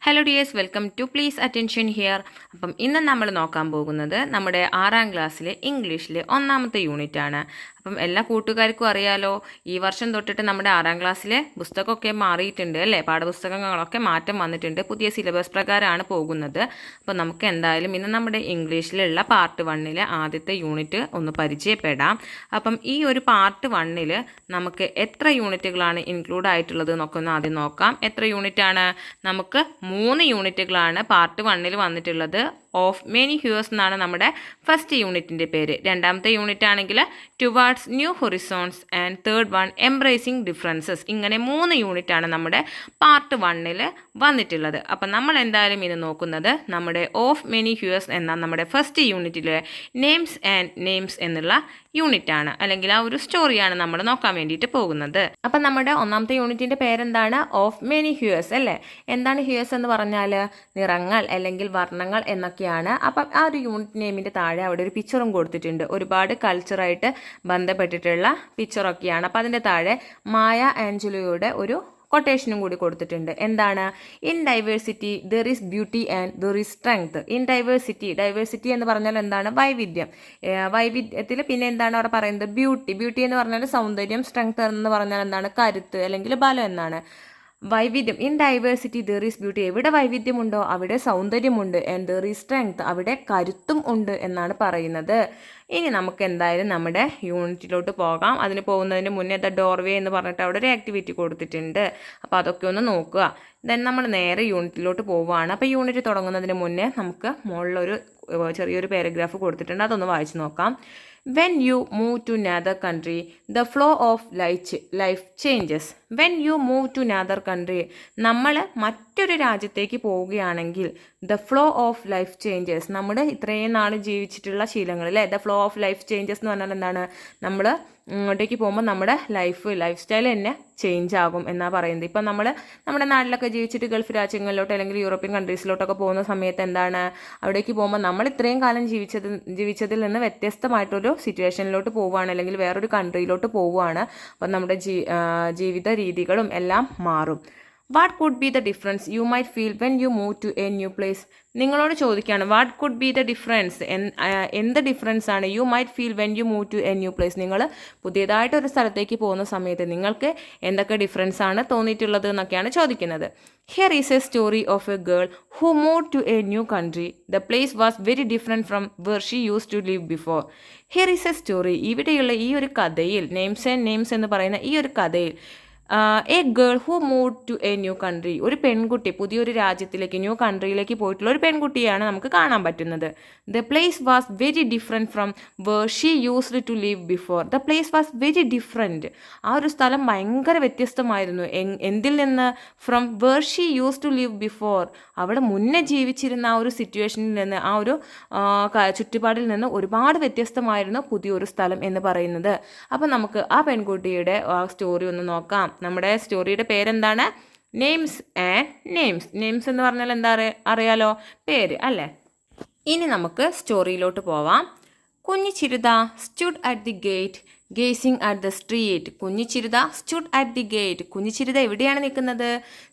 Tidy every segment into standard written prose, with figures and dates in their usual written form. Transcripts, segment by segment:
Hello dears, welcome to please attention here. അപ്പം ഇന്ന് നമ്മൾ നോക്കാൻ പോകുന്നത് നമ്മുടെ 6ാം ക്ലാസ്സിലെ ഇംഗ്ലീഷിലെ 1ാമത്തെ യൂണിറ്റ് ആണ്. അപ്പം എല്ലാ കൂട്ടുകാർക്കും അറിയാലോ, ഈ വർഷം തൊട്ടിട്ട് നമ്മുടെ 6ാം ക്ലാസ്സിലെ പുസ്തകമൊക്കെ മാറിയിട്ടുണ്ട് അല്ലേ. പാഠപുസ്തകങ്ങളൊക്കെ മാറ്റം വന്നിട്ടുണ്ട്. പുതിയ സിലബസ് പ്രകാരമാണ് പോകുന്നത്. അപ്പം നമുക്ക് എന്തായാലും ഇന്ന് നമ്മുടെ ഇംഗ്ലീഷിലുള്ള പാർട്ട് 1ലെ ആദ്യത്തെ യൂണിറ്റ് ഒന്ന് പരിചയപ്പെടാം. അപ്പം ഈ ഒരു പാർട്ട് 1ൽ നമുക്ക് എത്ര യൂണിറ്റുകളാണ് ഇൻക്ലൂഡ് ആയിട്ടുള്ളത് എന്നൊക്കെ ഒന്ന് ആദ്യം നോക്കാം. എത്ര യൂണിറ്റാണ്? നമുക്ക് 3 യൂണിറ്റുകളാണ് പാർട്ട് 1ൽ വന്നിട്ടുള്ളത്. ഓഫ് മെനി ഹ്യൂസ് എന്നാണ് നമ്മുടെ ഫസ്റ്റ് യൂണിറ്റിൻ്റെ പേര്. രണ്ടാമത്തെ യൂണിറ്റ് ആണെങ്കിൽ towards new horizons and third one embracing differences. ഇങ്ങനെ 3 യൂണിറ്റാണ് നമ്മുടെ പാർട്ട് 1ൽ വന്നിട്ടുള്ളത്. അപ്പം നമ്മൾ എന്തായാലും ഇത് നോക്കുന്നത് നമ്മുടെ ഓഫ് മെനി ഹ്യൂസ് എന്ന നമ്മുടെ ഫസ്റ്റ് യൂണിറ്റിലെ നെയിംസ് ആൻഡ് നെയിംസ് എന്നുള്ള യൂണിറ്റാണ്, അല്ലെങ്കിൽ ആ ഒരു സ്റ്റോറിയാണ് നമ്മൾ നോക്കാൻ വേണ്ടിയിട്ട് പോകുന്നത്. അപ്പം നമ്മുടെ 1ാമത്തെ യൂണിറ്റിൻ്റെ പേരെന്താണ്? ഓഫ് മെനി ഹ്യൂസ് അല്ലേ. എന്താണ് ഹ്യൂസ് എന്ന് പറഞ്ഞാൽ നിറങ്ങൾ അല്ലെങ്കിൽ വർണ്ണങ്ങൾ എന്നൊക്കെയാണ്. അപ്പം ആ ഒരു യൂണിറ്റ് നെയിമിൻ്റെ താഴെ അവിടെ ഒരു പിക്ചറും കൊടുത്തിട്ടുണ്ട്. ഒരുപാട് കൾച്ചറായിട്ട് ബന്ധപ്പെട്ടിട്ടുള്ള പിക്ചറൊക്കെയാണ്. അപ്പം അതിൻ്റെ താഴെ മായ ആഞ്ചലോയുടെ ഒരു കൊട്ടേഷനും കൂടി കൊടുത്തിട്ടുണ്ട്. എന്താണ്? In diversity there is beauty and there is strength. In diversity എന്ന് പറഞ്ഞാൽ എന്താണ്? വൈവിധ്യം. വൈവിധ്യത്തിൽ പിന്നെ എന്താണ് അവിടെ പറയുന്നത്? ബ്യൂട്ടി എന്ന് പറഞ്ഞാൽ സൗന്ദര്യം. സ്ട്രെങ്ത് എന്ന് പറഞ്ഞാൽ എന്താണ്? കരുത്ത് അല്ലെങ്കിൽ ബലം എന്നാണ്. വൈവിധ്യം. In diversity there is beauty. എവിടെ വൈവിധ്യമുണ്ടോ അവിടെ സൗന്ദര്യമുണ്ട്. ആൻഡ് ദർ ഈസ് സ്ട്രെങ്ത്, അവിടെ കരുത്തും ഉണ്ട് എന്നാണ് പറയുന്നത്. ഇനി നമുക്ക് എന്തായാലും നമ്മുടെ യൂണിറ്റിലോട്ട് പോകാം. അതിന് പോകുന്നതിന് മുന്നേ ഡോർവേ എന്ന് പറഞ്ഞിട്ട് അവിടെ ഒരു ആക്ടിവിറ്റി കൊടുത്തിട്ടുണ്ട്. അപ്പോൾ അതൊക്കെ ഒന്ന് നോക്കുക. ദെൻ നമ്മൾ നേരെ യൂണിറ്റിലോട്ട് പോവുകയാണ്. അപ്പോൾ യൂണിറ്റ് തുടങ്ങുന്നതിന് മുന്നേ നമുക്ക് മുകളിലൊരു ചെറിയൊരു പാരഗ്രാഫ് കൊടുത്തിട്ടുണ്ട്, അതൊന്ന് വായിച്ച് നോക്കാം. When you move to another country, the flow of life changes. When you move to another country, നമ്മൾ മറ്റൊരു രാജ്യത്തേക്ക് പോവുകയാണെങ്കിൽ the flow of life changes. നമ്മുടെ ഇത്രയും നാൾ ജീവിച്ചിട്ടുള്ള ശീലങ്ങൾ അല്ലേ, the flow of life changes എന്ന് പറഞ്ഞാൽ എന്താണ്? നമ്മൾ ഇങ്ങോട്ടേക്ക് പോകുമ്പോൾ നമ്മുടെ ലൈഫ് സ്റ്റൈൽ തന്നെ ചേഞ്ച് ആകും എന്നാണ് പറയുന്നത്. ഇപ്പം നമ്മൾ നമ്മുടെ നാട്ടിലൊക്കെ ജീവിച്ചിട്ട് ഗൾഫ് രാജ്യങ്ങളിലോട്ട് അല്ലെങ്കിൽ യൂറോപ്യൻ കൺട്രീസിലോട്ടൊക്കെ പോകുന്ന സമയത്ത് എന്താണ്, അവിടേക്ക് പോകുമ്പോൾ നമ്മൾ ഇത്രയും കാലം ജീവിച്ചതിൽ നിന്ന് വ്യത്യസ്തമായിട്ടൊരു സിറ്റുവേഷനിലോട്ട് പോവുകയാണ്, അല്ലെങ്കിൽ വേറൊരു കൺട്രിയിലോട്ട് പോവുകയാണ്. അപ്പം നമ്മുടെ ജീവിത രീതികളും എല്ലാം മാറും. What could be the difference you might feel when you move to a new place. നിങ്ങളോട് ചോദിക്കുകയാണ്, what could be the difference, എന്ത് ഡിഫറൻസ് ആണ് you might feel when you move to a new place. നിങ്ങൾ പുതിയതായിട്ടൊരു സ്ഥലത്തേക്ക് പോകുന്ന സമയത്ത് നിങ്ങൾക്ക് എന്തൊക്കെ ഡിഫറൻസ് ആണ് തോന്നിയിട്ടുള്ളത് എന്നൊക്കെയാണ് ചോദിക്കുന്നത്. Here is a story of a girl who move to a new country. The place was very different from where she use to live before. Here is a story. ഇവിടെയുള്ള ഈ ഒരു കഥയിൽ, നെയിംസ് ആൻഡ് നെയിംസ് എന്ന് പറയുന്ന ഈ ഒരു കഥയിൽ, a girl who move to a new country, ഒരു പെൺകുട്ടി പുതിയൊരു രാജ്യത്തിലേക്ക്, ന്യൂ കൺട്രിയിലേക്ക് പോയിട്ടുള്ള ഒരു പെൺകുട്ടിയാണ് നമുക്ക് കാണാൻ പറ്റുന്നത്. The place was very different from where she used to live before. The place was very different. ആ ഒരു സ്ഥലം ഭയങ്കര വ്യത്യസ്തമായിരുന്നു. എന്തിൽ നിന്ന്? From where she use to live before. അവിടെ മുന്നേ ജീവിച്ചിരുന്ന ആ ഒരു സിറ്റുവേഷനിൽ നിന്ന്, ആ ഒരു ചുറ്റുപാടിൽ നിന്ന് ഒരുപാട് വ്യത്യസ്തമായിരുന്നു പുതിയൊരു സ്ഥലം എന്ന് പറയുന്നത്. അപ്പം നമുക്ക് ആ പെൺകുട്ടിയുടെ ആ സ്റ്റോറി ഒന്ന് നോക്കാം. നമ്മുടെ സ്റ്റോറിയുടെ പേരെന്താണ്? Names and names. നെയിംസ് എന്ന് പറഞ്ഞാൽ എന്താ അറിയാലോ, പേര് അല്ലേ. ഇനി നമുക്ക് സ്റ്റോറിയിലോട്ട് പോവാം. Kunjichirutha stood at the gate gazing at the street. Kunjichirutha stood at the gate. Kunjichirutha എവിടെയാണ് നിൽക്കുന്നത്?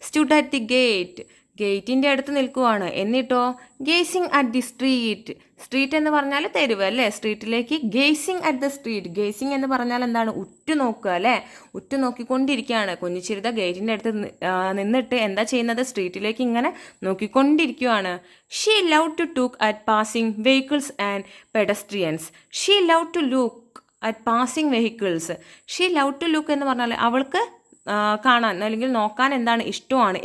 സ്റ്റുഡ് അറ്റ് ദി ഗേറ്റ്, ഗേറ്റിൻ്റെ അടുത്ത് നിൽക്കുവാണ്. എന്നിട്ടോ gazing at the street. Street എന്ന് പറഞ്ഞാൽ തെരുവ് അല്ലേ. സ്ട്രീറ്റിലേക്ക് gazing at the street. Gazing എന്ന് പറഞ്ഞാൽ എന്താണ്? ഉറ്റുനോക്കുക അല്ലേ. ഉറ്റുനോക്കിക്കൊണ്ടിരിക്കുകയാണ്. കുഞ്ഞിച്ചിരുത ഗേറ്റിൻ്റെ അടുത്ത് നിന്നിട്ട് എന്താ ചെയ്യുന്നത്? സ്ട്രീറ്റിലേക്ക് ഇങ്ങനെ നോക്കിക്കൊണ്ടിരിക്കുകയാണ്. She love to look at passing vehicles and pedestrians. She love to look at passing vehicles. She love to look എന്ന് പറഞ്ഞാൽ അവൾക്ക് കാണാൻ അല്ലെങ്കിൽ നോക്കാൻ എന്താണ് ഇഷ്ടമാണ്.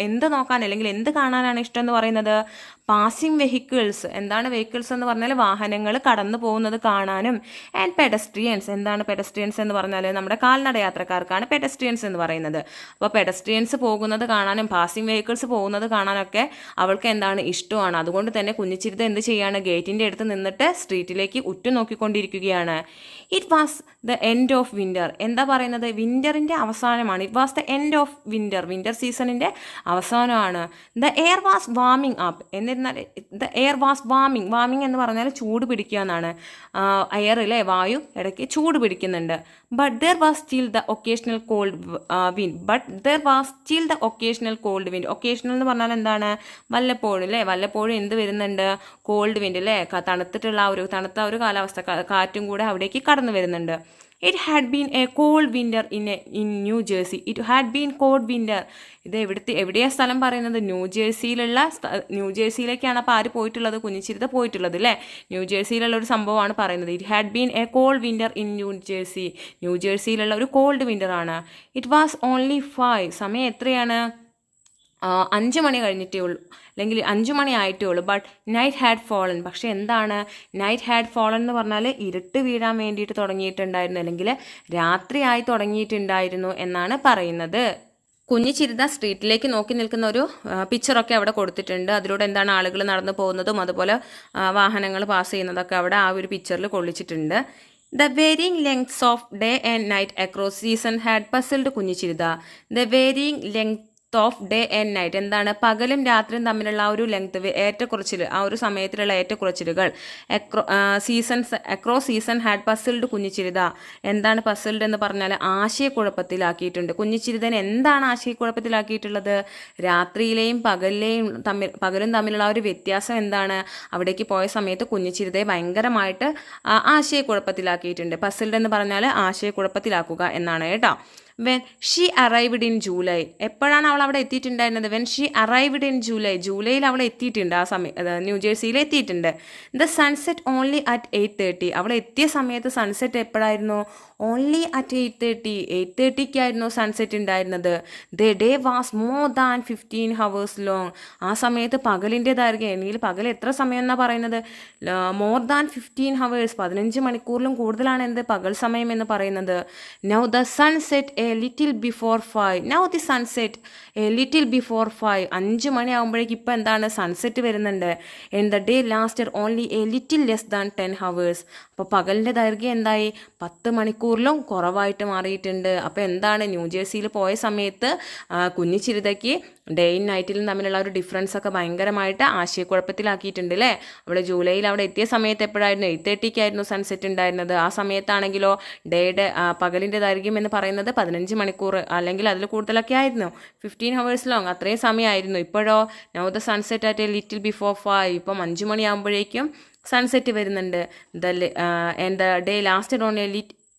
എന്ത് നോക്കാൻ അല്ലെങ്കിൽ എന്ത് കാണാനാണ് ഇഷ്ടം എന്ന് പറയുന്നത്? Passing vehicles. എന്താണ് വെഹിക്കിൾസ് എന്ന് പറഞ്ഞാൽ? വാഹനങ്ങൾ കടന്നു പോകുന്നത് കാണാനും. And pedestrians. എന്താണ് പെഡസ്ട്രിയൻസ് എന്ന് പറഞ്ഞാൽ? നമ്മുടെ കാൽനട യാത്രക്കാർക്കാണ് പെഡസ്ട്രിയൻസ് എന്ന് പറയുന്നത്. അപ്പോൾ പെഡസ്ട്രിയൻസ് പോകുന്നത് കാണാനും പാസിംഗ് വെഹിക്കിൾസ് പോകുന്നത് കാണാനൊക്കെ അവൾക്ക് എന്താണ് ഇഷ്ടമാണ്. അതുകൊണ്ട് തന്നെ കുഞ്ഞിച്ചിരുത്ത എന്ത് ചെയ്യാണ്? ഗേറ്റിൻ്റെ അടുത്ത് നിന്നിട്ട് സ്ട്രീറ്റിലേക്ക് ഉറ്റുനോക്കിക്കൊണ്ടിരിക്കുകയാണ്. It was the end of winter. എന്താ പറയുന്നത്? വിൻ്ററിൻ്റെ അവസാനമാണ്. It was the end of winter. Winter സീസണിൻ്റെ അവസാനമാണ്. The air was warming up. എന്നിരുന്നാലും എന്നാൽ ദ എയർ വാസ് വാമിങ് എന്ന് പറഞ്ഞാൽ ചൂട് പിടിക്കുക എന്നാണ്. എയറിലെ വായു ഇടയ്ക്ക് ചൂട് പിടിക്കുന്നുണ്ട്. But there was still the occasional cold wind. Occasional എന്ന് പറഞ്ഞാൽ എന്താണ്? വല്ലപ്പോഴും അല്ലേ, വല്ലപ്പോഴും എന്ത് വരുന്നുണ്ട്? കോൾഡ് വിൻഡ് അല്ലേ, തണുത്ത ഒരു കാലാവസ്ഥ, കാറ്റും കൂടെ അവിടേക്ക് കടന്നു വരുന്നുണ്ട്. It had been a cold winter in New Jersey. ഇത് എവിടെയാ സ്ഥലം പറയുന്നത്? ന്യൂ ജേഴ്സിയിലേക്കാണ് അപ്പോൾ ആര് പോയിട്ടുള്ളത്? കുഞ്ഞിച്ചിരുത പോയിട്ടുള്ളത് അല്ലേ. ന്യൂ ജേഴ്സിയിലുള്ള ഒരു സംഭവമാണ് പറയുന്നത്. It had been a cold winter in New ജേഴ്സിയിലുള്ള ഒരു കോൾഡ് വിൻ്റർ ആണ്. It was only 5. സമയം എത്രയാണ്? 5 മണി കഴിഞ്ഞിട്ടേ ഉള്ളൂ, അല്ലെങ്കിൽ 5 മണി ആയിട്ടേ ഉള്ളൂ. But night had fallen. പക്ഷെ എന്താണ് നൈറ്റ് ഹാഡ് ഫോളൻ എന്ന് പറഞ്ഞാൽ? ഇരുട്ട് വീഴാൻ വേണ്ടിയിട്ട് തുടങ്ങിയിട്ടുണ്ടായിരുന്നു, അല്ലെങ്കിൽ രാത്രിയായി തുടങ്ങിയിട്ടുണ്ടായിരുന്നു എന്നാണ് പറയുന്നത്. കുഞ്ഞിച്ചിരുത സ്ട്രീറ്റിലേക്ക് നോക്കി നിൽക്കുന്ന ഒരു പിക്ചറൊക്കെ അവിടെ കൊടുത്തിട്ടുണ്ട്. അതിലൂടെ എന്താണ് ആളുകൾ നടന്നു പോകുന്നതും അതുപോലെ വാഹനങ്ങൾ പാസ് ചെയ്യുന്നതൊക്കെ അവിടെ ആ ഒരു പിക്ചറിൽ കൊള്ളിച്ചിട്ടുണ്ട്. The varying lengths of day and night across season had puzzled കുഞ്ഞിച്ചിരുത. The varying length off day and night എന്താണ്? പകലും രാത്രിയും തമ്മിലുള്ള ആ ഒരു ലെങ്ത്, ഏറ്റക്കുറച്ചിൽ, ആ ഒരു സമയത്തിലുള്ള ഏറ്റക്കുറച്ചിലുകൾ അക്രോസ് സീസൺ ഹാഡ് പസിൽഡ് കുഞ്ഞിച്ചിരുത. എന്താണ് പസിൽഡ് എന്ന് പറഞ്ഞാൽ? ആശയക്കുഴപ്പത്തിലാക്കിയിട്ടുണ്ട്. കുഞ്ഞിച്ചിരുതനെ എന്താണ് ആശയക്കുഴപ്പത്തിലാക്കിയിട്ടുള്ളത്? രാത്രിയിലെയും പകലും തമ്മിലുള്ള ആ ഒരു വ്യത്യാസം എന്താണ്? അവിടേക്ക് പോയ സമയത്ത് കുഞ്ഞിച്ചിരുതയെ ഭയങ്കരമായിട്ട് ആശയക്കുഴപ്പത്തിലാക്കിയിട്ടുണ്ട്. പസിൽഡ് എന്ന് പറഞ്ഞാൽ ആശയക്കുഴപ്പത്തിലാക്കുക എന്നാണ് കേട്ടോ. When she arrived in July. എപ്പോഴാണ് അവൾ അവിടെ എത്തിയിട്ടുണ്ടായിരുന്നത്? വെൻ ഷീ അറൈവ്ഡ് ഇൻ ജൂലൈയിൽ അവൾ എത്തിയിട്ടുണ്ട്. ആ സമയം ന്യൂജേഴ്സിയിൽ എത്തിയിട്ടുണ്ട്. The sunset only at 8:30. അവൾ എത്തിയ സമയത്ത് സൺസെറ്റ് എപ്പോഴായിരുന്നു? Only at 8:30. 8:30ക്കായിരുന്നു സൺസെറ്റ് ഉണ്ടായിരുന്നത്. The day was more than 15 hours long. ആ സമയത്ത് പകലിൻ്റെ ദൈർഘ്യം, അല്ലെങ്കിൽ പകൽ എത്ര സമയം എന്നാണ് പറയുന്നത്? More than 15 hours. 15 മണിക്കൂറിലും കൂടുതലാണ് എന്ത്? പകൽ സമയം എന്ന് പറയുന്നത്. Now the sunset A little before 5. Now the sunset A little before 5. 5 മണി ആകുമ്പോഴേക്ക് ഇപ്പം എന്താണ്? സൺസെറ്റ് വരുന്നുണ്ട്. And the day lasted only A little less than 10 hours. അപ്പോൾ പകലിൻ്റെ ദൈർഘ്യം എന്തായി? 10 മണിക്കൂറിലും കുറവായിട്ട് മാറിയിട്ടുണ്ട്. അപ്പോൾ എന്താണ്? ന്യൂജേഴ്സിയിൽ പോയ സമയത്ത് കുഞ്ഞിച്ചിരുതയ്ക്ക് ഡേയും നൈറ്റിലും തമ്മിലുള്ള ഒരു ഡിഫറൻസ് ഒക്കെ ഭയങ്കരമായിട്ട് ആശയക്കുഴപ്പത്തിലാക്കിയിട്ടുണ്ട് അല്ലേ. അവിടെ ജൂലൈയിൽ അവിടെ എത്തിയ സമയത്ത് എപ്പോഴായിരുന്നു? 8:30ക്കായിരുന്നു സൺസെറ്റ് ഉണ്ടായിരുന്നത്. ആ സമയത്താണെങ്കിലോ പകലിൻ്റെ ദൈർഘ്യം എന്ന് പറയുന്നത് 15 മണിക്കൂർ അല്ലെങ്കിൽ അതിൽ കൂടുതലൊക്കെ ആയിരുന്നു. 15 hours ലോങ്, അത്രയും സമയമായിരുന്നു. ഇപ്പോഴോ now the sunset at A little before 5. ഇപ്പം 5 മണിയാകുമ്പോഴേക്കും സൺസെറ്റ് വരുന്നുണ്ട്. And the day lasted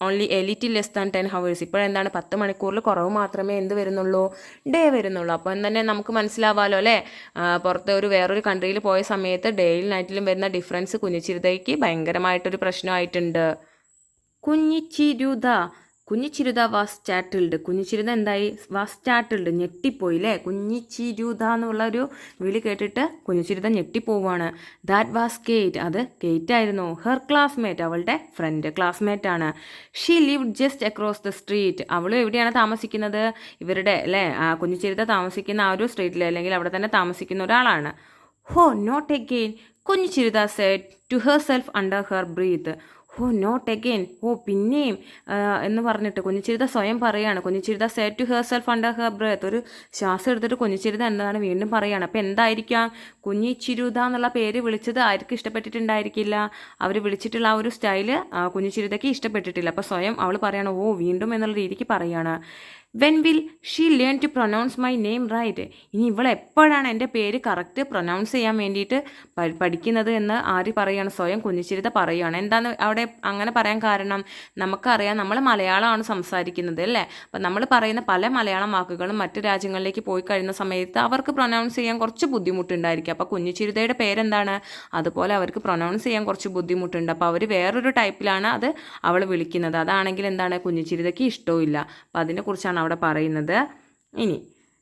only A little less than 10 hours. ഇപ്പോഴെന്താണ്? 10 മണിക്കൂറിൽ കുറവ് മാത്രമേ എന്ത് വരുന്നുള്ളൂ? ഡേ വരുന്നുള്ളൂ. അപ്പം തന്നെ നമുക്ക് മനസ്സിലാവാമല്ലോ അല്ലേ, പുറത്ത് വേറൊരു കൺട്രിയിൽ പോയ സമയത്ത് ഡേയിലും നൈറ്റിലും വരുന്ന ഡിഫറൻസ് കുഞ്ഞിച്ചിരുതയ്ക്ക് ഭയങ്കരമായിട്ടൊരു പ്രശ്നമായിട്ടുണ്ട്. കുഞ്ഞിച്ചിരുത വാസ് സ്റ്റാറ്റിൽഡ്. കുഞ്ഞിച്ചിരുത എന്തായി? വാസ് സ്റ്റാറ്റിൽഡ്, ഞെട്ടിപ്പോയി അല്ലേ. കുഞ്ഞിച്ചിരുത എന്നുള്ള ഒരു വിളി കേട്ടിട്ട് കുഞ്ഞിച്ചിരുത ഞെട്ടിപ്പോവാണ്. ദാറ്റ് വാസ് കേറ്റ്. അത് കേറ്റ് ആയിരുന്നു. ഹെർ ക്ലാസ്മേറ്റ്, അവളുടെ ഫ്രണ്ട്, ക്ലാസ്മേറ്റ് ആണ്. She lived just across the street. അവളും എവിടെയാണ് താമസിക്കുന്നത്? ഇവരുടെ അല്ലേ കുഞ്ഞിച്ചിരുത താമസിക്കുന്ന ആ ഒരു സ്ട്രീറ്റിൽ, അല്ലെങ്കിൽ അവിടെ തന്നെ താമസിക്കുന്ന ഒരാളാണ്. Oh not again, Kunjichirutha said to herself under her breath. Oh not again, പിന്നെയും എന്ന് പറഞ്ഞിട്ട് കുഞ്ഞിച്ചിരുത സ്വയം പറയുകയാണ്. Kunjichirutha said to herself under her breath. ഒരു ശ്വാസം എടുത്തിട്ട് കുഞ്ഞിച്ചിരുത എന്താണ് വീണ്ടും പറയുകയാണ്. അപ്പോൾ എന്തായിരിക്കാം? കുഞ്ഞിച്ചിരുത എന്നുള്ള പേര് വിളിച്ചത് ആർക്കും ഇഷ്ടപ്പെട്ടിട്ടുണ്ടായിരിക്കില്ല. അവർ വിളിച്ചിട്ടുള്ള ആ ഒരു സ്റ്റൈല് കുഞ്ഞിച്ചിരുതയ്ക്ക് ഇഷ്ടപ്പെട്ടിട്ടില്ല. അപ്പോൾ സ്വയം അവൾ പറയാണ്, വീണ്ടും എന്നുള്ള രീതിക്ക് പറയുകയാണ്. When will she learn to pronounce my name right. ഇനി ഇവൾ എപ്പോഴാണ് എൻ്റെ പേര് കറക്റ്റ് പ്രൊനൗൺസ് ചെയ്യാൻ വേണ്ടിയിട്ട് പഠിക്കുന്നത് എന്ന് ആര് പറയുകയാണ്? സ്വയം കുഞ്ഞിച്ചിരുത പറയുകയാണ്. എന്താണ് അവിടെ അങ്ങനെ പറയാൻ കാരണം? നമുക്കറിയാം, നമ്മൾ മലയാളമാണ് സംസാരിക്കുന്നത് അല്ലേ. അപ്പം നമ്മൾ പറയുന്ന പല മലയാളം വാക്കുകളും മറ്റു രാജ്യങ്ങളിലേക്ക് പോയി കഴിയുന്ന സമയത്ത് അവർക്ക് പ്രൊനൗൺസ് ചെയ്യാൻ കുറച്ച് ബുദ്ധിമുട്ടുണ്ടായിരിക്കും. അപ്പോൾ കുഞ്ഞിച്ചിരുതയുടെ പേരെന്താണ്? അതുപോലെ അവർക്ക് പ്രൊനൗൺസ് ചെയ്യാൻ കുറച്ച് ബുദ്ധിമുട്ടുണ്ട്. അപ്പോൾ അവർ വേറൊരു ടൈപ്പിലാണ് അത് അവൾ വിളിക്കുന്നത്. അതാണെങ്കിൽ എന്താണ്? കുഞ്ഞിച്ചിരുതയ്ക്ക് ഇഷ്ടവുമില്ല. അപ്പം അതിനെക്കുറിച്ചാണ് അവിടെ പറയുന്നത്. ഇനി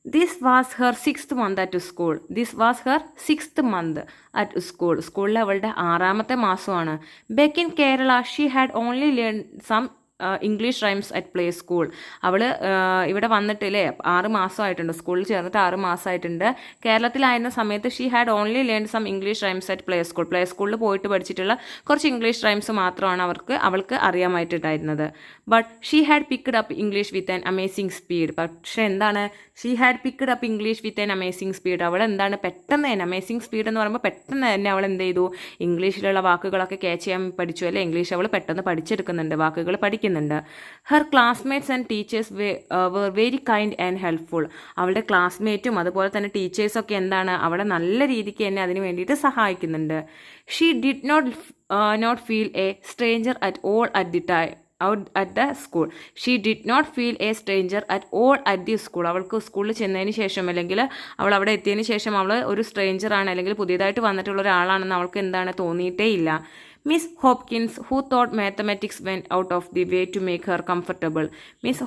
this was her 6th month at school. This was her 6th month at school. സ്കൂളിൽ അവളുടെ 6ാമത്തെ മാസമാണ്. Back in Kerala she had only learn some English rhymes at play school. അവൾ ഇവിടെ വന്നിട്ടില്ലേ 6 മാസമായിട്ടുണ്ട്, സ്കൂളിൽ ചേർന്നിട്ട് 6 മാസമായിട്ടുണ്ട്. കേരളത്തിലായിരുന്ന സമയത്ത് she had only learn some English rhymes at play school. Play സ്കൂളിൽ പോയിട്ട് പഠിച്ചിട്ടുള്ള കുറച്ച് ഇംഗ്ലീഷ് റൈംസ് മാത്രമാണ് അവൾക്ക് അറിയാമായിട്ടുണ്ടായിരുന്നത്. But she had picked up English with an amazing speed. പക്ഷേ എന്താണ്, she had picked up English with an amazing speed. അവൾ എന്താണ് പെട്ടെന്ന് തന്നെ, അമേസിംഗ് സ്പീഡ് എന്ന് പറയുമ്പോൾ പെട്ടെന്ന് തന്നെ അവൾ എന്ത് ചെയ്തു, ഇംഗ്ലീഷിലുള്ള വാക്കുകളൊക്കെ ക്യാച്ച് ചെയ്യാൻ പഠിച്ചു അല്ലേ. ഇംഗ്ലീഷ് അവൾ പെട്ടെന്ന് പഠിച്ചെടുക്കുന്നുണ്ട്, വാക്കുകൾ പഠിക്കുന്നുണ്ട്. Her classmates and teachers were very kind and helpful. അവളുടെ ക്ലാസ്മേറ്റും അതുപോലെ തന്നെ ടീച്ചേഴ്സൊക്കെ എന്താണ്, അവളെ നല്ല രീതിക്ക് തന്നെ അതിന് വേണ്ടിയിട്ട് സഹായിക്കുന്നുണ്ട്. She did not feel a stranger at all at the time out at the school. She did not feel a stranger at all at the school. അവൾക്ക് സ്കൂളിൽ ചെന്നതിന് ശേഷം അല്ലെങ്കിൽ അവൾ അവിടെ എത്തിയതിന് ശേഷം അവൾ ഒരു സ്ട്രേഞ്ചറാണ് അല്ലെങ്കിൽ പുതിയതായിട്ട് വന്നിട്ടുള്ള ഒരാളാണെന്ന് അവൾക്ക് എന്താണ് തോന്നിയിട്ടേ ഇല്ല. Miss Hopkins who taught mathematics went out of the way to make her comfortable. Miss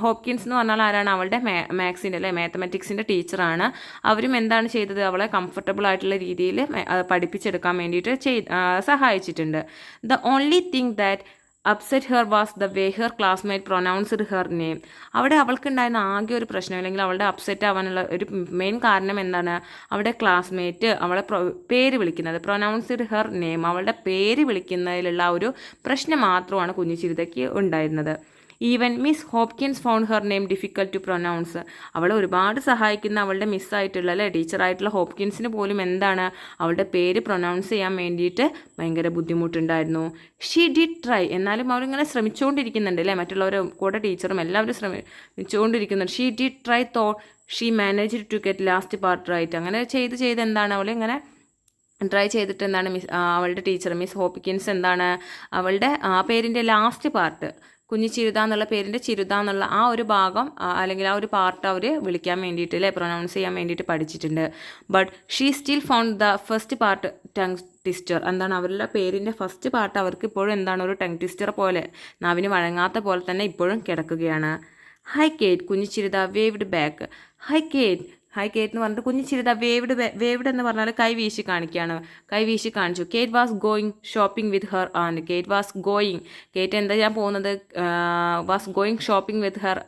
Hopkins എന്ന് പറഞ്ഞാൽ ആരാണ്, അവളുടെ മാത്സിൻ്റെ അല്ലെ മാത്തമാറ്റിക്സിൻ്റെ ടീച്ചറാണ്. അവരും എന്താണ് ചെയ്തത്, അവളെ കംഫർട്ടബിൾ ആയിട്ടുള്ള രീതിയിൽ പഠിപ്പിച്ചെടുക്കാൻ വേണ്ടിയിട്ട് സഹായിച്ചിട്ടുണ്ട്. The only thing that upset her was the way her classmate pronounced her name. അവിടെ അവൾക്കുണ്ടായിരുന്ന ആകെ ഒരു പ്രശ്നം അല്ലെങ്കിൽ അവളുടെ അപ്സെറ്റ് ആവാനുള്ള ഒരു മെയിൻ കാരണം എന്താണ്, അവളുടെ ക്ലാസ്മേറ്റ് അവളെ പേര് വിളിക്കുന്നത്, പ്രൊനൗൺസ്ഡ് ഹെർ നെയിം, അവളുടെ പേര് വിളിക്കുന്നതിലുള്ള ഒരു പ്രശ്നം മാത്രമാണ് കുഞ്ഞിച്ചിരിതയ്ക്ക് ഉണ്ടായിരുന്നത്. Even Miss Hopkins found her name difficult to pronounce. അവളെ ഒരുപാട് സഹായിക്കുന്ന അവളുടെ മിസ്സായിട്ടുള്ള അല്ലെ ടീച്ചറായിട്ടുള്ള ഹോപ്കിൻസിന് പോലും എന്താണ് അവളുടെ പേര് പ്രൊനൗൺസ് ചെയ്യാൻ വേണ്ടിയിട്ട് ഭയങ്കര ബുദ്ധിമുട്ടുണ്ടായിരുന്നു. She did try. എന്നാലും അവരിങ്ങനെ ശ്രമിച്ചുകൊണ്ടിരിക്കുന്നുണ്ട് അല്ലേ, മറ്റുള്ളവരും കൂടെ ടീച്ചറും എല്ലാവരും ശ്രമിച്ചുകൊണ്ടിരിക്കുന്നുണ്ട്. She did try thought she manage to get last part right. അങ്ങനെ ചെയ്ത് എന്താണ് അവളിങ്ങനെ ട്രൈ ചെയ്തിട്ട് എന്താണ് അവളുടെ ടീച്ചർ മിസ് ഹോപ്കിൻസ് എന്താണ് അവളുടെ പേരിൻ്റെ ലാസ്റ്റ് പാർട്ട് കുഞ്ഞിച്ചിരുത എന്നുള്ള പേരിൻ്റെ ചിരുത എന്നുള്ള ആ ഒരു ഭാഗം അല്ലെങ്കിൽ ആ ഒരു പാർട്ട് അവർ വിളിക്കാൻ വേണ്ടിയിട്ട് അല്ലേ പ്രൊനൗൺസ് ചെയ്യാൻ വേണ്ടിയിട്ട് പഠിച്ചിട്ടുണ്ട്. But she still found the first part tongue twister. എന്താണ് അവരുടെ പേരിൻ്റെ ഫസ്റ്റ് പാർട്ട് അവർക്ക് ഇപ്പോഴും എന്താണ് ഒരു ടങ് ട്വിസ്റ്റർ പോലെ, നാവിന് വഴങ്ങാത്ത പോലെ തന്നെ ഇപ്പോഴും കിടക്കുകയാണ്. Hi Kate, Kunjichirutha waved back. Hi Kate എന്ന് പറഞ്ഞിട്ട് കുഞ്ഞിച്ചിരുത വേവ്ഡ് എന്ന് പറഞ്ഞാൽ കൈ വീശി കാണിച്ചു. Kate was going shopping with her aunt. Kate എന്താ ഞാൻ പോകുന്നത്, was going shopping with her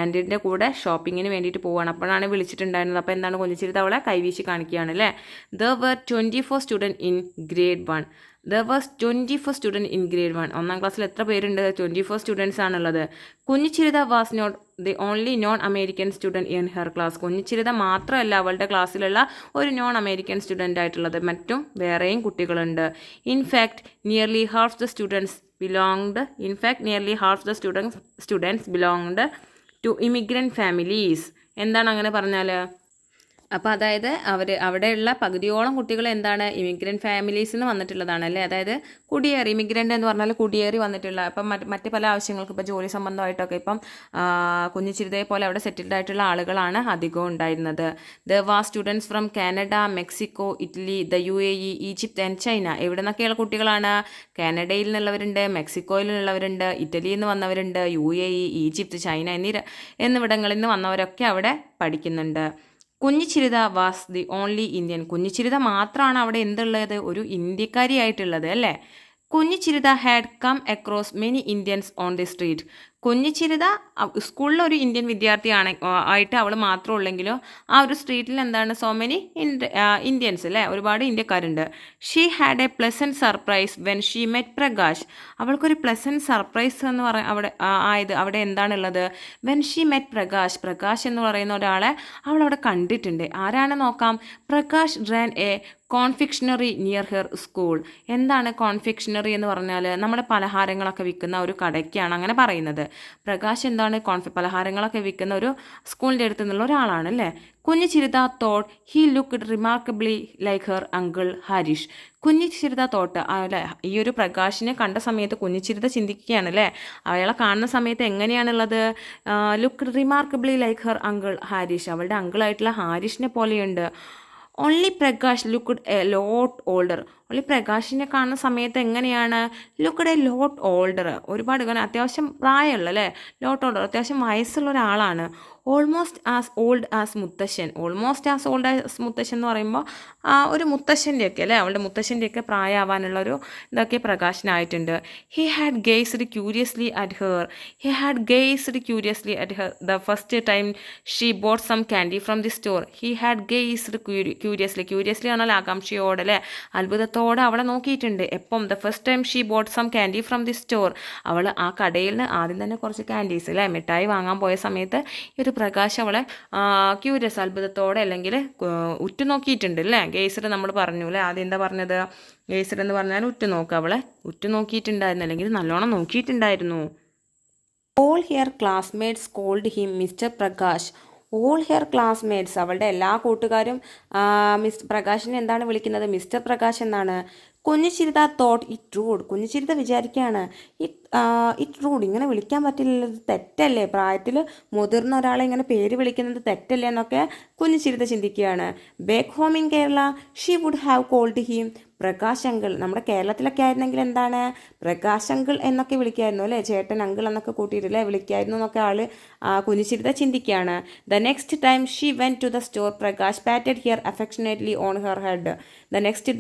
ആൻഡിൻ്റെ കൂടെ ഷോപ്പിങ്ങിന് വേണ്ടിയിട്ട് പോവുകയാണ്. അപ്പോഴാണ് വിളിച്ചിട്ടുണ്ടായിരുന്നത്. അപ്പോൾ എന്താണ് കുഞ്ഞിച്ചിരുത അവളെ കൈവീശി കാണിക്കുകയാണ് അല്ലേ. There were 24 student in grade 1. There was 24 student in grade 1. ഒന്നാം ക്ലാസ്സിൽ എത്ര പേരുണ്ട്, 24 സ്റ്റുഡൻസ് ആണുള്ളത്. Kunjichirutha was not the only non American student in her class. കുഞ്ഞിച്ചിരുത മാത്രമല്ല അവളുടെ ക്ലാസ്സിലുള്ള ഒരു നോൺ അമേരിക്കൻ സ്റ്റുഡൻ്റ് ആയിട്ടുള്ളത്, മറ്റും വേറെയും കുട്ടികളുണ്ട്. In fact nearly half the students belonged to immigrant families. എന്താണ് അങ്ങനെ പറഞ്ഞാൽ, അപ്പോൾ അതായത് അവിടെയുള്ള പകുതിയോളം കുട്ടികൾ എന്താണ് ഇമിഗ്രൻറ്റ് ഫാമിലീസിൽ നിന്ന് വന്നിട്ടുള്ളതാണ് അല്ലേ. അതായത് ഇമിഗ്രൻ്റ് എന്ന് പറഞ്ഞാൽ കുടിയേറി വന്നിട്ടുള്ള, ഇപ്പം മറ്റ് പല ആവശ്യങ്ങൾക്കും ഇപ്പോൾ ജോലി സംബന്ധമായിട്ടൊക്കെ ഇപ്പം കുഞ്ഞിച്ചിരുതയെ പോലെ അവിടെ സെറ്റിൽഡ് ആയിട്ടുള്ള ആളുകളാണ് അധികവും ഉണ്ടായിരുന്നത്. The was students from Canada, Mexico, Italy, the UAE, Egypt and China. എവിടെ നിന്നൊക്കെയുള്ള കുട്ടികളാണ്, കാനഡയിൽ നിന്നുള്ളവരുണ്ട്, മെക്സിക്കോയിൽ നിന്നുള്ളവരുണ്ട്, ഇറ്റലിയിൽ നിന്ന് വന്നവരുണ്ട്, UAE, ഈജിപ്ത്, ചൈന എന്നിവിടങ്ങളിൽ നിന്ന് വന്നവരൊക്കെ അവിടെ പഠിക്കുന്നുണ്ട്. Kunjichirutha was the only Indian. Kunjichirutha മാത്രമാണ് അവിടെ എന്തുള്ളത്, ഒരു ഇന്ത്യക്കാരിയായിട്ടുള്ളത് അല്ലേ. Kunjichirutha had come across many Indians on the street. Kunjichirutha സ്കൂളിലൊരു ഇന്ത്യൻ വിദ്യാർത്ഥിയാണ് ആയിട്ട് അവൾ മാത്രമേ ഉള്ളെങ്കിലോ ആ ഒരു സ്ട്രീറ്റിൽ എന്താണ് സോ മെനി ഇന്ത്യൻസ് അല്ലേ, ഒരുപാട് ഇന്ത്യക്കാരുണ്ട്. She had a pleasant surprise when she met Prakash. അവൾക്കൊരു പ്ലസൻറ്റ് സർപ്രൈസ് എന്ന് അവിടെ എന്താണുള്ളത്, വെൻ ഷീ മെറ്റ് പ്രകാശ് എന്ന് പറയുന്ന ഒരാളെ അവൾ അവിടെ കണ്ടിട്ടുണ്ട്. ആരാണ് നോക്കാം, Prakash ran a confectionery near her school. എന്താണ് കോൺഫിക്ഷണറി എന്ന് പറഞ്ഞാൽ നമ്മുടെ പലഹാരങ്ങളൊക്കെ വിൽക്കുന്ന ഒരു കടയ്ക്കാണ് അങ്ങനെ പറയുന്നത്. പ്രകാശ് എന്താണ് പലഹാരങ്ങളൊക്കെ വിൽക്കുന്ന ഒരു സ്കൂളിൻ്റെ അടുത്ത് നിന്നുള്ള ഒരാളാണ് അല്ലേ. Kunjichirutha thought he looked remarkably like her uncle Harish. Kunjichirutha thought അല്ലെ, ഈ ഒരു പ്രകാശിനെ കണ്ട സമയത്ത് കുഞ്ഞിച്ചിരുത ചിന്തിക്കുകയാണ് അല്ലേ, അയാളെ കാണുന്ന സമയത്ത് എങ്ങനെയാണുള്ളത്, looked remarkably like her uncle Harish, അവളുടെ അങ്കിളായിട്ടുള്ള ഹാരിഷിനെ പോലെയുണ്ട്. Only Prakash looked a lot older. അവൾ പ്രകാശിനെ കാണുന്ന സമയത്ത് എങ്ങനെയാണ് ലുക്ക് എ ലോട്ട് ഓൾഡർ, ഒരുപാട് ഇങ്ങനെ അത്യാവശ്യം പ്രായമുള്ള അല്ലേ, ലോട്ട് ഓൾഡർ അത്യാവശ്യം വയസ്സുള്ള ഒരാളാണ്. ഓൾമോസ്റ്റ് ആസ് ഓൾഡ് ആസ് മുത്തശ്ശൻ, ഓൾമോസ്റ്റ് ആസ് ഓൾഡ് ആസ് മുത്തശ്ശൻ എന്ന് പറയുമ്പോൾ ഒരു മുത്തശ്ശൻ്റെയൊക്കെ അല്ലേ, അവളുടെ മുത്തശ്ശൻ്റെയൊക്കെ പ്രായമാവാനുള്ളൊരു ഇതൊക്കെ പ്രകാശനായിട്ടുണ്ട്. He had gazed curiously at her, he had gazed curiously at her the first time she bought some candy from the store. He had gazed curiously പറഞ്ഞാൽ ആകാംക്ഷയോടെ അല്ലേ, അത്ഭുതത്തോടെ അവളെ നോക്കിയിട്ടുണ്ട്. എപ്പം the first time she bought some candy from the store, അവൾ ആ കടയിൽ നിന്ന് ആദ്യം തന്നെ കുറച്ച് ക്യാൻഡീസ് അല്ലേ മിഠായി വാങ്ങാൻ പോയ സമയത്ത് ഈ ഒരു പ്രകാശ് അവളെ ക്യൂരിയസ് അത്ഭുതത്തോടെ അല്ലെങ്കിൽ ഉറ്റുനോക്കിയിട്ടുണ്ട് അല്ലേ. ഗേസർ നമ്മൾ പറഞ്ഞു അല്ലേ, ആദ്യം എന്താ പറഞ്ഞത്, ഗേസർ എന്ന് പറഞ്ഞാൽ ഉറ്റുനോക്കുക, അവളെ ഉറ്റുനോക്കിയിട്ടുണ്ടായിരുന്നു അല്ലെങ്കിൽ നല്ലോണം നോക്കിയിട്ടുണ്ടായിരുന്നു. All her classmates called him mister Prakash. All her classmates, അവളുടെ എല്ലാ കൂട്ടുകാരും മിസ്റ്റർ പ്രകാശിനെ എന്താണ് വിളിക്കുന്നത്, മിസ്റ്റർ പ്രകാശ് എന്നാണ്. കുഞ്ഞുചിരിത തോട്ട് ഇറ്റ് റൂഡ്, കുഞ്ഞുചിരിത വിചാരിക്കുകയാണ് ഇറ്റ് റൂഡ്, ഇങ്ങനെ വിളിക്കാൻ പറ്റില്ല, തെറ്റല്ലേ, പ്രായത്തിൽ മുതിർന്ന ഒരാളെ ഇങ്ങനെ പേര് വിളിക്കുന്നത് തെറ്റല്ലേ എന്നൊക്കെ കുഞ്ഞുചിരിത ചിന്തിക്കുകയാണ്. Back home in Kerala she would have called him Prakash uncle. നമ്മുടെ കേരളത്തിലൊക്കെ ആയിരുന്നെങ്കിൽ എന്താണ് പ്രകാശ് അങ്കിൾ എന്നൊക്കെ വിളിക്കായിരുന്നു അല്ലേ, ചേട്ടൻ അങ്കിൾ എന്നൊക്കെ കൂട്ടിയിട്ടില്ലേ വിളിക്കായിരുന്നു എന്നൊക്കെ കുഞ്ഞുചിരിത ചിന്തിക്കുകയാണ്. The next time she went to the store Prakash patted her affectionately on her head. The next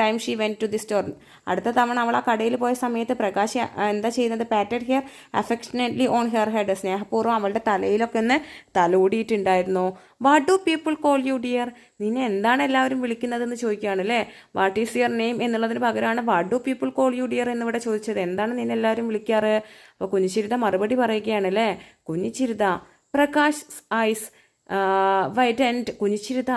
time she went to the store, അടുത്ത തവണ അവൾ ആ കടയിൽ പോയ സമയത്ത് പ്രകാശ് എന്താ ചെയ്യുന്നത്, patted her affectionately on her head, സ്നേഹപൂർവ്വം അവളുടെ തലയിലൊക്കെ ഒന്ന് തലോടിയിട്ടുണ്ടായിരുന്നു. What do people call you dear, നിന്നെ എന്താണ് എല്ലാവരും വിളിക്കുന്നതെന്ന് ചോദിക്കുകയാണ് അല്ലേ. വാട്ട് ഈസ് യുവർ നെയിം എന്നുള്ളതിന് പകരമാണ് what do people call you dear എന്നിവിടെ ചോദിച്ചത്, എന്താണ് നിന്നെ എല്ലാവരും വിളിക്കാറ്. അപ്പോൾ കുഞ്ഞിച്ചിരിത മറുപടി പറയുകയാണ് അല്ലേ. കുഞ്ഞിച്ചിരിത പ്രകാശ് ഐസ് വൈറ്റൻഡ്, കുഞ്ഞിച്ചിരിത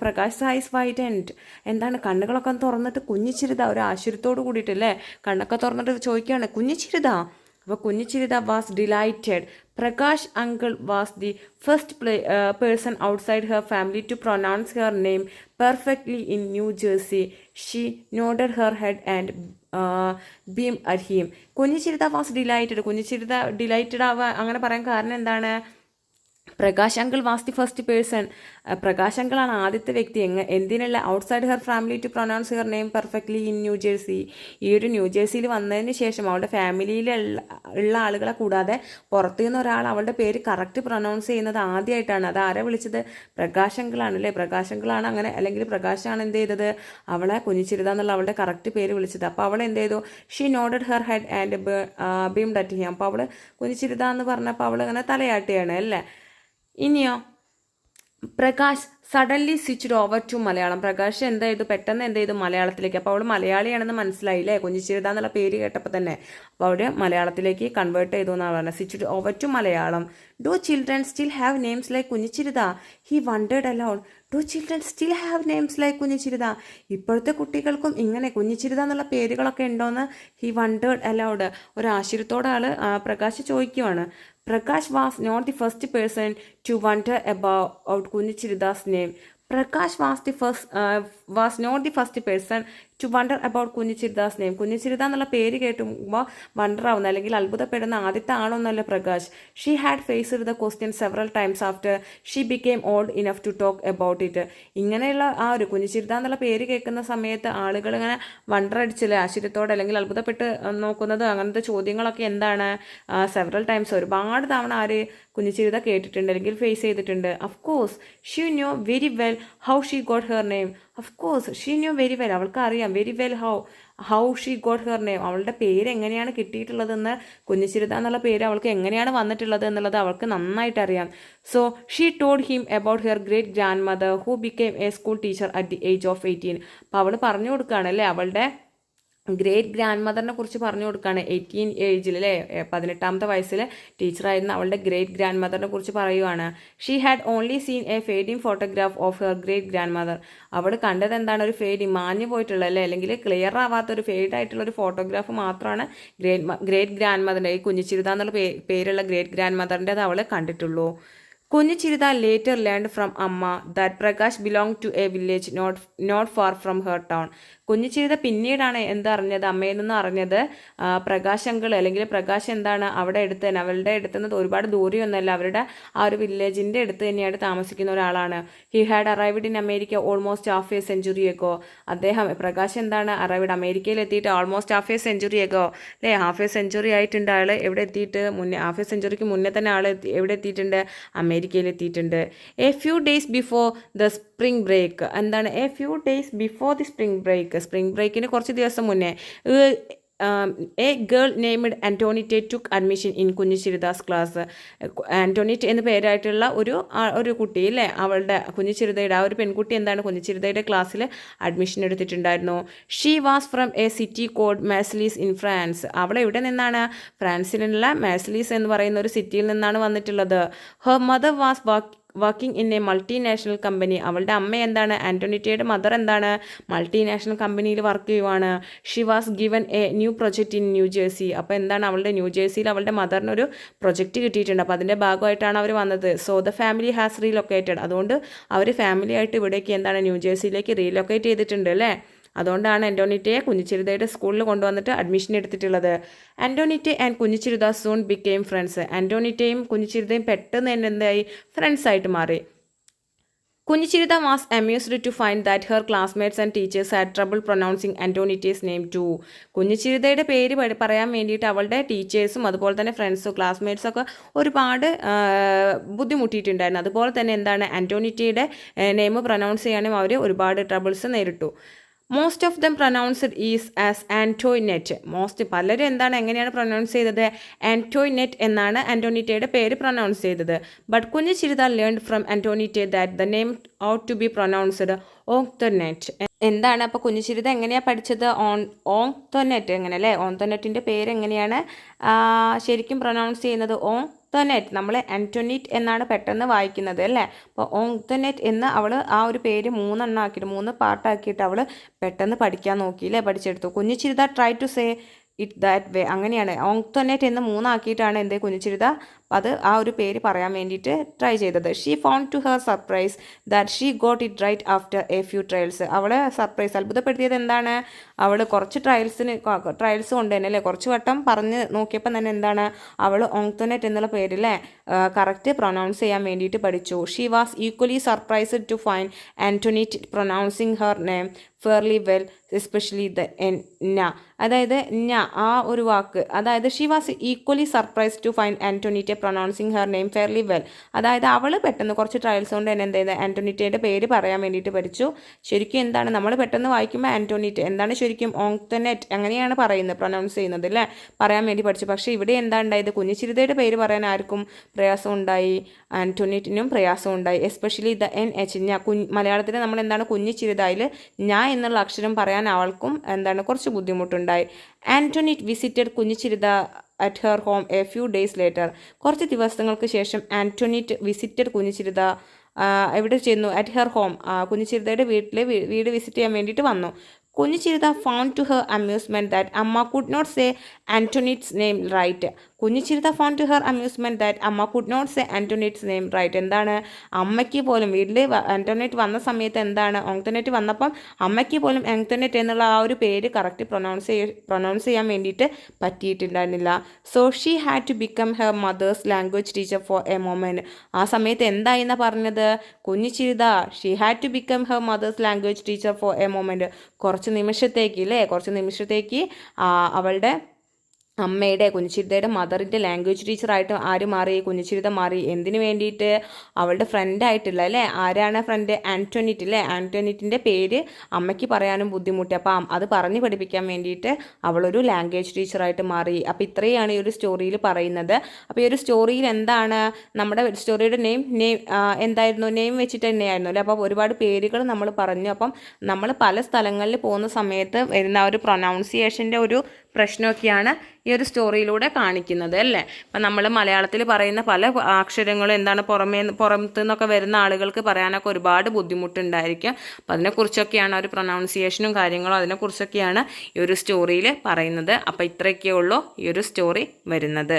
പ്രകാശ് ഐസ് വൈറ്റൻഡ്, എന്താണ് കണ്ണുകളൊക്കെ തുറന്നിട്ട് കുഞ്ഞിച്ചിരിത ഒരു ആശ്ചര്യത്തോട് കൂടിയിട്ടല്ലേ കണ്ണൊക്കെ തുറന്നിട്ട് ചോദിക്കുകയാണ് കുഞ്ഞിച്ചിരിത. അപ്പോൾ Kunjichiritha was delighted. Prakash uncle was the first person outside her family to pronounce her name perfectly in New Jersey. She nodded her head and beam at him. Kunjichiritha was delighted, Kunjichiritha delighted ആവുക അങ്ങനെ പറയാൻ കാരണം എന്താണ്, Prakash uncle was the first person, Prakash അങ്കിളാണ് ആദ്യത്തെ വ്യക്തി എന്തിനുള്ള outside her family to pronounce her name perfectly in New Jersey. ഈ ഒരു ന്യൂ ജേഴ്സിയിൽ വന്നതിന് ശേഷം അവളുടെ ഫാമിലിയിലുള്ള ആളുകളെ കൂടാതെ പുറത്തു നിന്ന് ഒരാൾ അവളുടെ പേര് കറക്റ്റ് പ്രൊനൗൺസ് ചെയ്യുന്നത് ആദ്യമായിട്ടാണ്. അത് ആരെ വിളിച്ചത്, പ്രകാശ് അങ്കിളാണ് അല്ലേ. പ്രകാശ് അങ്കിളാണ് അങ്ങനെ, അല്ലെങ്കിൽ പ്രകാശാണ് എന്ത് ചെയ്തത്, അവളെ കുഞ്ഞിച്ചിരിത എന്നുള്ള അവളുടെ കറക്റ്റ് പേര് വിളിച്ചത്. അപ്പോൾ അവൾ എന്ത് ചെയ്തു, she nodded her head and beamed at him. അപ്പോൾ അവൾ കുഞ്ഞിച്ചിരിത എന്ന് പറഞ്ഞപ്പോൾ അവൾ അങ്ങനെ തലയാട്ടുകയാണ് അല്ലേ. ഇനിയോ Prakash suddenly switched over to Malayalam. Prakash എന്ത് ചെയ്തു, പെട്ടെന്ന് എന്ത് ചെയ്തു മലയാളത്തിലേക്ക്. അപ്പോൾ അവൾ മലയാളിയാണെന്ന് മനസ്സിലായില്ലേ കുഞ്ഞിച്ചിരിത എന്നുള്ള പേര് കേട്ടപ്പോൾ തന്നെ. അപ്പോൾ അവിടെ മലയാളത്തിലേക്ക് കൺവേർട്ട് ചെയ്തു എന്നാണ് പറഞ്ഞത്, switched over to Malayalam. Do children still have names like Kunjichiritha, he wondered aloud. Do children still have names like Kunjichiritha, ഇപ്പോഴത്തെ കുട്ടികൾക്കും ഇങ്ങനെ കുഞ്ഞിച്ചിരിത എന്നുള്ള പേരുകളൊക്കെ ഉണ്ടോയെന്ന് ഹി വണ്ടേഡ് അലൗഡ് ഒരു ആശ്ചര്യത്തോടെ Prakash ചോദിക്കുവാണ്. Prakash was not the first person to wonder about Kunichirida's name. Prakash was not the first person to wonder about Kunjichiritha's name. കുഞ്ഞിച്ചിരിത എന്നുള്ള പേര് കേട്ടുമ്പോൾ വണ്ടർ ആവുന്ന അല്ലെങ്കിൽ അത്ഭുതപ്പെടുന്ന ആദ്യത്തെ ആളൊന്നല്ല Prakash. She had faced the question several times after she became old enough to talk about it. ഇങ്ങനെയുള്ള ആ ഒരു കുഞ്ഞിച്ചിരിത എന്നുള്ള പേര് കേൾക്കുന്ന സമയത്ത് ആളുകൾ ഇങ്ങനെ വണ്ടർ അടിച്ചില്ലേ ആശ്ചര്യത്തോടെ അല്ലെങ്കിൽ അത്ഭുതപ്പെട്ട് നോക്കുന്നത് അങ്ങനത്തെ ചോദ്യങ്ങളൊക്കെ എന്താണ്, സെവറൽ ടൈംസ് ഒരുപാട് തവണ ആര് കുഞ്ഞിച്ചിരിത കേട്ടിട്ടുണ്ട് അല്ലെങ്കിൽ ഫേസ് ചെയ്തിട്ടുണ്ട്. Of course she new very well how she got her name. Of course she new very well, അവൾക്ക് അറിയാം very well how she got her name, അവളുടെ പേര് എങ്ങനെയാണ് കിട്ടിയിട്ടുള്ളതെന്ന്, കുഞ്ഞിച്ചിരിത എന്നുള്ള പേര് അവൾക്ക് എങ്ങനെയാണ് വന്നിട്ടുള്ളത് എന്നുള്ളത് അവൾക്ക് നന്നായിട്ട് അറിയാം. So she told him about her great grand mother who became A school teacher at the age of 18. അപ്പോൾ അവൾ പറഞ്ഞു കൊടുക്കുകയാണ് അല്ലേ അവളുടെ ഗ്രേറ്റ് ഗ്രാൻഡ് മദറിനെ കുറിച്ച് പറഞ്ഞു കൊടുക്കുകയാണ്. 18 ഏജിൽ അല്ലേ 18ാമത്തെ വയസ്സിൽ ടീച്ചറായിരുന്ന അവളുടെ ഗ്രേറ്റ് ഗ്രാൻഡ് മദറിനെ കുറിച്ച് പറയുവാണ്. She had only seen a fading photograph of her great grand mother. അവൾ കണ്ടത് എന്താണ്, ഒരു ഫേഡിങ് മാഞ്ഞു പോയിട്ടുള്ള അല്ലേ അല്ലെങ്കിൽ ക്ലിയർ ആവാത്ത ഒരു ഫേഡ് ആയിട്ടുള്ള ഒരു ഫോട്ടോഗ്രാഫ് മാത്രമാണ് ഗ്രേറ്റ് ഗ്രാൻഡ് മദറിൻ്റെ ഈ കുഞ്ഞിച്ചിരിത എന്നുള്ള പേരുള്ള ഗ്രേറ്റ് ഗ്രാൻഡ് മദറിൻ്റെ അത് അവൾ കണ്ടിട്ടുള്ളൂ. Kunju Chiritha later learned from amma that Prakash belong to a village not far from her town. Kunju Chiritha പിന്നീടാണ് എന്തറിഞ്ഞത്, അമ്മയിൽ നിന്ന് അറിഞ്ഞത് പ്രകാശ് അങ്കിൾ അല്ലെങ്കിൽ പ്രകാശ് എന്താണ് അവിടെ അടുത്ത് തന്നെ, അവളുടെ അടുത്തുനിന്ന് ഒരുപാട് ദൂരെയൊന്നുമല്ല, അവരുടെ ആ ഒരു വില്ലേജിൻ്റെ അടുത്ത് തന്നെയാണ് താമസിക്കുന്ന ഒരാളാണ്. He had arrived in America almost half A century ago. അദ്ദേഹം പ്രകാശ് എന്താണ് അറൈവ്ഡ് അമേരിക്കയിൽ എത്തിയിട്ട് almost half A century ago അല്ലേ, ഹാഫ് എ സെഞ്ചുറി ആയിട്ടുണ്ട് ആൾ എവിടെ എത്തിയിട്ട്, മുന്നേ ഹാഫ് എ സെഞ്ചുറിക്ക് മുന്നേ തന്നെ ആൾ എവിടെ എത്തിയിട്ടുണ്ട്, അമേരിക്കയിൽ എത്തിയിട്ടുണ്ട്. A few days before the spring break. എന്താണ് a few days before the spring break, spring ബ്രേക്കിന് കുറച്ച് ദിവസം മുന്നേ a girl named Antoinette took admission in Kunjuchiritha's class. Antoinette എന്ന് പേരായിട്ടുള്ള ഒരു കുട്ടി അല്ലേ, അവളുടെ കുഞ്ഞുചിരിതയുടെ ആ ഒരു പെൺകുട്ടി എന്താണ് കുഞ്ഞുചിരിതയുടെ ക്ലാസ്സിൽ അഡ്മിഷൻ എടുത്തിട്ടുണ്ടായിരുന്നു. She was from a city called Marseilles in France. അവൾ എവിടെ നിന്നാണ്, ഫ്രാൻസിലുള്ള മാസ്ലീസ് എന്ന് പറയുന്ന ഒരു സിറ്റിയിൽ നിന്നാണ് വന്നിട്ടുള്ളത്. Her mother was working in A multinational company. അവളുടെ അമ്മ എന്താണ്, ആൻറ്റോണിറ്റയുടെ മദർ എന്താണ്, മൾട്ടിനാഷണൽ കമ്പനിയിൽ വർക്ക് ചെയ്യുവാണ്. She was given A new project in New jersey. അപ്പോൾ എന്താണ് അവളുടെ ന്യൂ ജേഴ്സിയിൽ അവളുടെ മദറിനൊരു പ്രൊജക്റ്റ് കിട്ടിയിട്ടുണ്ട്, അപ്പോൾ അതിൻ്റെ ഭാഗമായിട്ടാണ് അവർ വന്നത്. So the family has relocated. അതുകൊണ്ട് അവർ ഫാമിലി ആയിട്ട് ഇവിടേക്ക് എന്താണ് ന്യൂ ജേഴ്സിയിലേക്ക് റീലൊക്കേറ്റ് ചെയ്തിട്ടുണ്ട് അല്ലേ. അതുകൊണ്ടാണ് ആൻറ്റോണിറ്റയെ കുഞ്ഞുചിരിതയുടെ സ്കൂളിൽ കൊണ്ടുവന്നിട്ട് അഡ്മിഷൻ എടുത്തിട്ടുള്ളത്. Antoinette and Kunjuchiritha soon became friends. ആൻറ്റോണിറ്റയും കുഞ്ഞുചിരിതയും പെട്ടെന്ന് തന്നെ എന്തായി, ഫ്രണ്ട്സായിട്ട് മാറി. Kunjuchiritha was amused to find that her classmates and teachers had trouble pronouncing Antoinette's name too. കുഞ്ഞുചിരിതയുടെ പേര് പറയാൻ വേണ്ടിയിട്ട് അവളുടെ ടീച്ചേഴ്സും അതുപോലെ തന്നെ ഫ്രണ്ട്സും ക്ലാസ്മേറ്റ്സും ഒക്കെ ഒരുപാട് ബുദ്ധിമുട്ടിയിട്ടുണ്ടായിരുന്നു. അതുപോലെ തന്നെ എന്താണ് ആൻറ്റോണിറ്റയുടെ നെയിം പ്രൊനൗൺസ് ചെയ്യാനും അവർ ഒരുപാട് ട്രബിൾസ് നേരിട്ടു. Most of them pronounced is as Antoinette. പലരും എന്താണ് എങ്ങനെയാണ് പ്രൊനൗൺസ് ചെയ്തത്, ആൻറ്റോയിനെറ്റ് എന്നാണ് ആൻറ്റോണിറ്റയുടെ പേര് പ്രൊനൗൺസ് ചെയ്തത്. But Kunjuchiritha learned from Antoinette that the name ought to be pronounced Antoinette. എന്താണ് അപ്പോൾ കുഞ്ഞുചിരിത എങ്ങനെയാണ് പഠിച്ചത്, ഓങ്തനെറ്റ് എങ്ങനെ അല്ലേ, ഓങ്തനെറ്റിൻ്റെ പേര് എങ്ങനെയാണ് ശരിക്കും പ്രൊനൗൺസ് ചെയ്യുന്നത്, ഓങ്തനെറ്റ്. നമ്മൾ ആൻറ്റോണിറ്റ് എന്നാണ് പെട്ടെന്ന് വായിക്കുന്നത് അല്ലേ. അപ്പോൾ ഓങ്തനെറ്റ് എന്ന് അവൾ ആ ഒരു പേര് 3 ആക്കിയിട്ട് 3 പാർട്ടാക്കിയിട്ട് അവൾ പെട്ടെന്ന് പഠിക്കാൻ നോക്കിയില്ലേ, പഠിച്ചെടുത്തു. Kunjuchiritha try to say it that way. അങ്ങനെയാണ് ഓങ്തനെറ്റ് എന്ന് 3 ആക്കിയിട്ടാണ് എന്ത് കുഞ്ഞുചിരിത അത് ആ ഒരു പേര് പറയാൻ വേണ്ടിയിട്ട് ട്രൈ ചെയ്തത്. She found to her surprise that she got it right after a few trials. അവളെ സർപ്രൈസ് അത്ഭുതപ്പെടുത്തിയത് എന്താണ്, അവൾ കുറച്ച് ട്രയൽസ് കൊണ്ട് തന്നെ അല്ലേ, കുറച്ച് വട്ടം പറഞ്ഞ് നോക്കിയപ്പോൾ തന്നെ എന്താണ് അവൾ ഓങ്തനെറ്റ് എന്നുള്ള പേരിലെ കറക്റ്റ് പ്രൊനൗൺസ് ചെയ്യാൻ വേണ്ടിയിട്ട് പഠിച്ചു. She was equally surprised to find Antoinette pronouncing her name fairly well, especially the ഞ. അതായത് ഞ ആ ഒരു വാക്ക്, അതായത് she was equally surprised to find Antoinette pronouncing her name fairly well. അതായത് അവൾ പെട്ടെന്ന് കുറച്ച് ട്രയൽസ് കൊണ്ട് തന്നെ എന്ത് ചെയ്ത് ആൻറ്റോണിറ്റയുടെ പേര് പറയാൻ വേണ്ടിയിട്ട് പഠിച്ചു. ശരിക്കും എന്താണ് നമ്മൾ പെട്ടെന്ന് വായിക്കുമ്പോൾ ആൻറ്റോണിറ്റ് എന്താണ് ശരിക്കും ഓങ്തനെറ്റ് അങ്ങനെയാണ് പറയുന്നത്, പ്രൊനൗൺസ് ചെയ്യുന്നത് അല്ലേ, പറയാൻ വേണ്ടി പഠിച്ചു. പക്ഷേ ഇവിടെ എന്താ ഉണ്ടായത്, കുഞ്ഞുചിരിതയുടെ പേര് പറയാൻ ആർക്കും പ്രയാസം ഉണ്ടായി, ആൻറ്റോണിറ്റിനും പ്രയാസം ഉണ്ടായി. എസ്പെഷ്യലി ദ NH ഞ. മലയാളത്തിൽ നമ്മൾ എന്താണ് കുഞ്ഞുചിരിതയിൽ ഞ എന്നുള്ള അക്ഷരം പറയാൻ അവൾക്കും എന്താണ് കുറച്ച് ബുദ്ധിമുട്ടുണ്ടായി. Antoinette visited Kunjuchiritha at her home a few days later. കുറച്ച് ദിവസങ്ങൾക്ക് ശേഷം ആൻറ്റോണിറ്റ് വിസിറ്റഡ് കുഞ്ഞുചിരിത എവിടെ ചെന്നു, അറ്റ് ഹെർ ഹോം കുഞ്ഞുചിരിതയുടെ വീട് വിസിറ്റ് ചെയ്യാൻ വേണ്ടിയിട്ട് വന്നു. Kunjuchiritha found to her amusement that അമ്മ could not say Antoinette's name right. Kunjuchiritha found to her amusement that അമ്മ could not say Antoinette's name right. എന്താണ് അമ്മയ്ക്ക് പോലും വീട്ടിൽ ആൻറ്റോണിറ്റ് വന്ന സമയത്ത് എന്താണ് ഓങ്തനെറ്റ് വന്നപ്പം അമ്മയ്ക്ക് പോലും ആൻറ്റോണിറ്റ് എന്നുള്ള ആ ഒരു പേര് കറക്റ്റ് പ്രൊനൗൺസ് ചെയ്യാൻ വേണ്ടിയിട്ട് പറ്റിയിട്ടുണ്ടായിരുന്നില്ല. So she had to become her mother's language teacher for a moment. ആ സമയത്ത് എന്തായെന്നാണ് പറഞ്ഞത്, കുഞ്ഞുചിരിത she had to become her mother's language teacher for a moment. കുറച്ച് നിമിഷത്തേക്ക് അവളുടെ അമ്മയുടെ കുഞ്ഞുചിരിതയുടെ മദറിൻ്റെ ലാംഗ്വേജ് ടീച്ചറായിട്ട് ആര് മാറി, കുഞ്ഞുചിരിത മാറി. എന്തിനു വേണ്ടിയിട്ട്, അവളുടെ ഫ്രണ്ടായിട്ടുള്ള അല്ലേ, ആരാണ് ഫ്രണ്ട്, ആൻറ്റോണിറ്റ് അല്ലേ. ആൻറ്റോണിറ്റിൻ്റെ പേര് അമ്മയ്ക്ക് പറയാനും ബുദ്ധിമുട്ടി, അപ്പം അത് പറഞ്ഞു പഠിപ്പിക്കാൻ വേണ്ടിയിട്ട് അവളൊരു ലാംഗ്വേജ് ടീച്ചറായിട്ട് മാറി. അപ്പോൾ ഇത്രയാണ് ഈ ഒരു സ്റ്റോറിയിൽ പറയുന്നത്. അപ്പോൾ ഈ ഒരു സ്റ്റോറിയിൽ എന്താണ് നമ്മുടെ സ്റ്റോറിയുടെ നെയിം എന്തായിരുന്നു, നെയിം വെച്ചിട്ട് തന്നെയായിരുന്നു അല്ലേ. അപ്പോൾ ഒരുപാട് പേരുകൾ നമ്മൾ പറഞ്ഞു. അപ്പം നമ്മൾ പല സ്ഥലങ്ങളിൽ പോകുന്ന സമയത്ത് വരുന്ന ഒരു പ്രൊനൗൺസിയേഷൻ്റെ ഒരു പ്രശ്നമൊക്കെയാണ് ഈ ഒരു സ്റ്റോറിയിലൂടെ കാണിക്കുന്നത് അല്ലേ. അപ്പം നമ്മൾ മലയാളത്തിൽ പറയുന്ന പല അക്ഷരങ്ങളും എന്താണ് പുറത്തു നിന്നൊക്കെ വരുന്ന ആളുകൾക്ക് പറയാനൊക്കെ ഒരുപാട് ബുദ്ധിമുട്ടുണ്ടായിരിക്കും. അപ്പം അതിനെക്കുറിച്ചൊക്കെയാണ് ഒരു പ്രൊനൗൺസിയേഷനും കാര്യങ്ങളും അതിനെക്കുറിച്ചൊക്കെയാണ് ഈ ഒരു സ്റ്റോറിയിൽ പറയുന്നത്. അപ്പോൾ ഇത്രയൊക്കെ ഉള്ളൂ ഈ ഒരു സ്റ്റോറി വരുന്നത്.